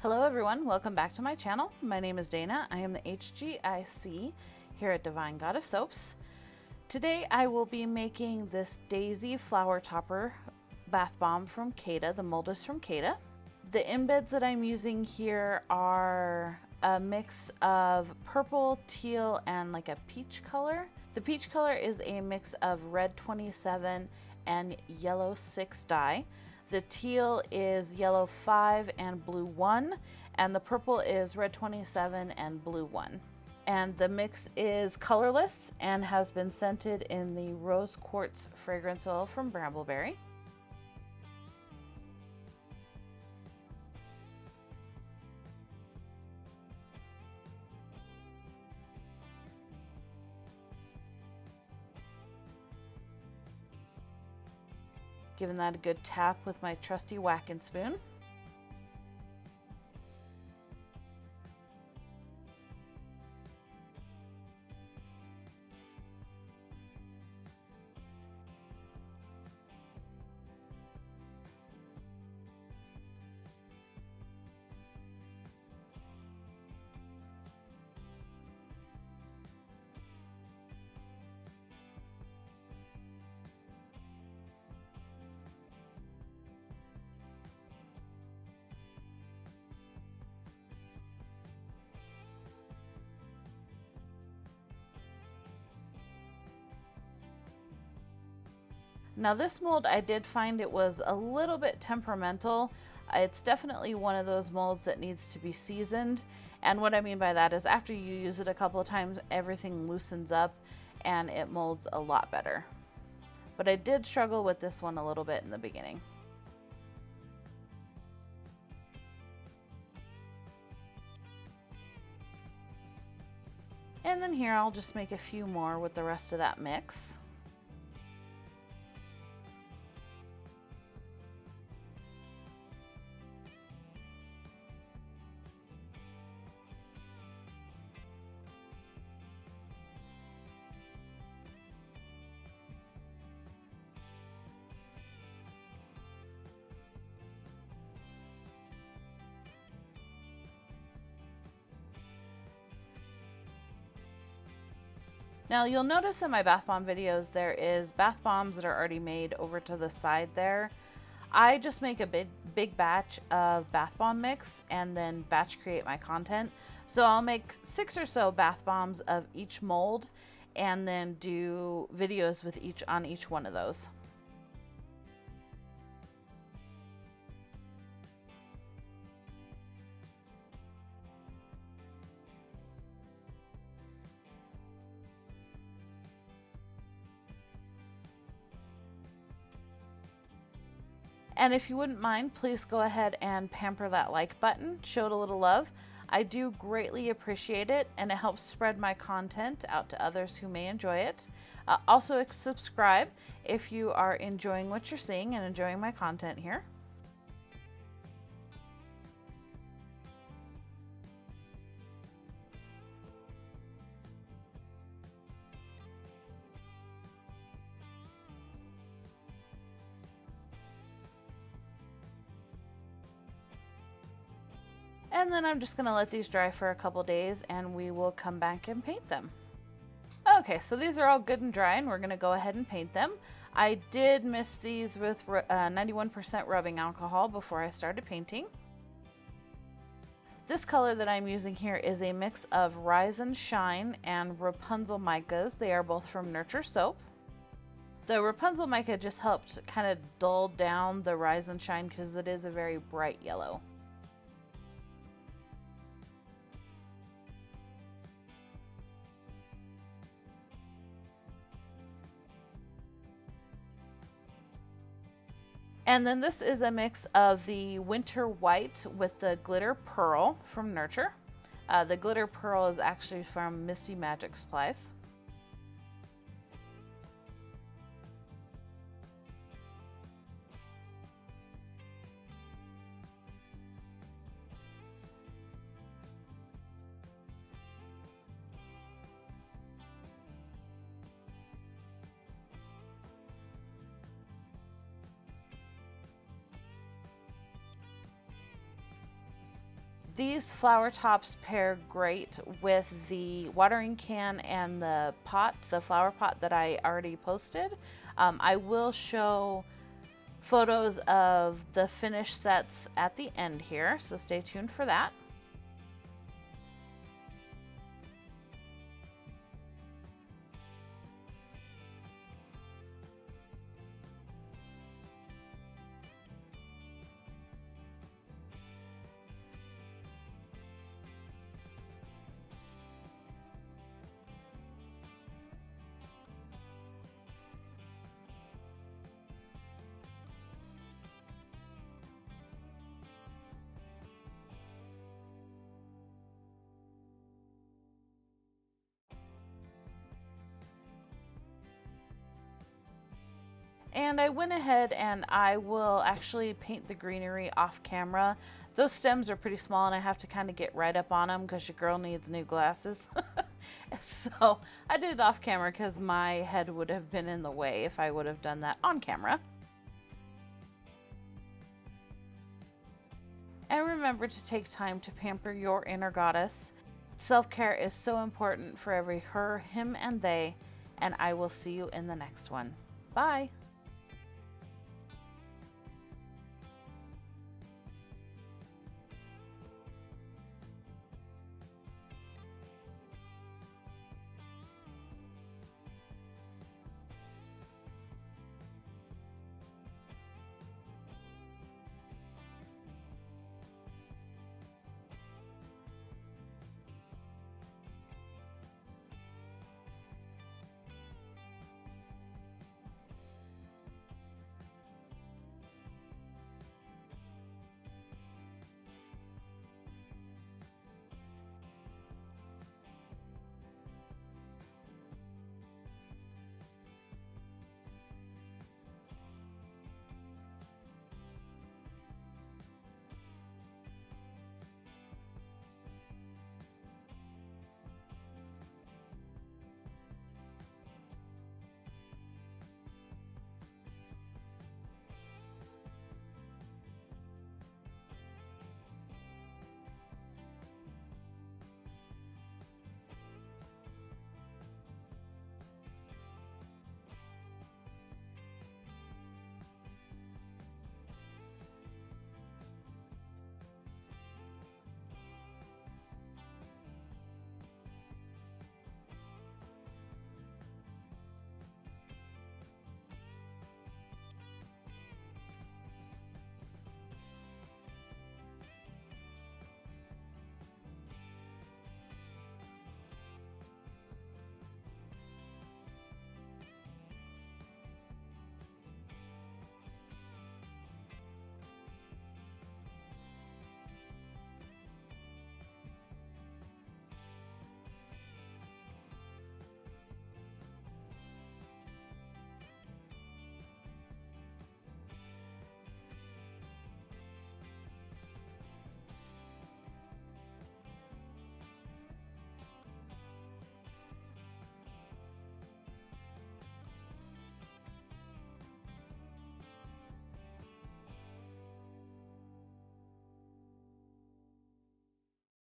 Hello everyone, welcome back to my channel. My name is Dana. I am the HGIC here at Divine Goddess Soaps. Today I will be making this Daisy Flower Topper bath bomb from Cada. The mold is from Cada. The embeds that I'm using here are a mix of purple, teal, and like a peach color. The peach color is a mix of red 27 and yellow 6 dye. The teal is yellow 5 and blue 1, and the purple is red 27 and blue 1. And the mix is colorless and has been scented in the rose quartz fragrance oil from Brambleberry. Giving that a good tap with my trusty whacking spoon. Now this mold, I did find it was a little bit temperamental. It's definitely one of those molds that needs to be seasoned. And what I mean by that is after you use it a couple of times, everything loosens up and it molds a lot better. But I did struggle with this one a little bit in the beginning. And then here I'll just make a few more with the rest of that mix. Now you'll notice in my bath bomb videos there is bath bombs that are already made over to the side there. I just make a big batch of bath bomb mix and then batch create my content. So I'll make 6 or so bath bombs of each mold and then do videos with on each one of those. And if you wouldn't mind, please go ahead and pamper that like button, show it a little love. I do greatly appreciate it, and it helps spread my content out to others who may enjoy it. Also subscribe if you are enjoying what you're seeing and enjoying my content here. And then I'm just gonna let these dry for a couple days and we will come back and paint them. Okay, so these are all good and dry and we're gonna go ahead and paint them. I did mist these with 91% rubbing alcohol before I started painting. This color that I'm using here is a mix of Rise and Shine and Rapunzel Micas. They are both from Nurture Soap. The Rapunzel Mica just helped kind of dull down the Rise and Shine because it is a very bright yellow. And then this is a mix of the Winter White with the Glitter Pearl from Nurture. The Glitter Pearl is actually from Misty Magic Supplies. These flower tops pair great with the watering can and the pot, the flower pot that I already posted. I will show photos of the finished sets at the end here, so stay tuned for that. And I went ahead and I will actually paint the greenery off camera. Those stems are pretty small and I have to kind of get right up on them because your girl needs new glasses. So I did it off camera because my head would have been in the way if I would have done that on camera. And remember to take time to pamper your inner goddess. Self-care is so important for every her, him, and they, and I will see you in the next one. Bye!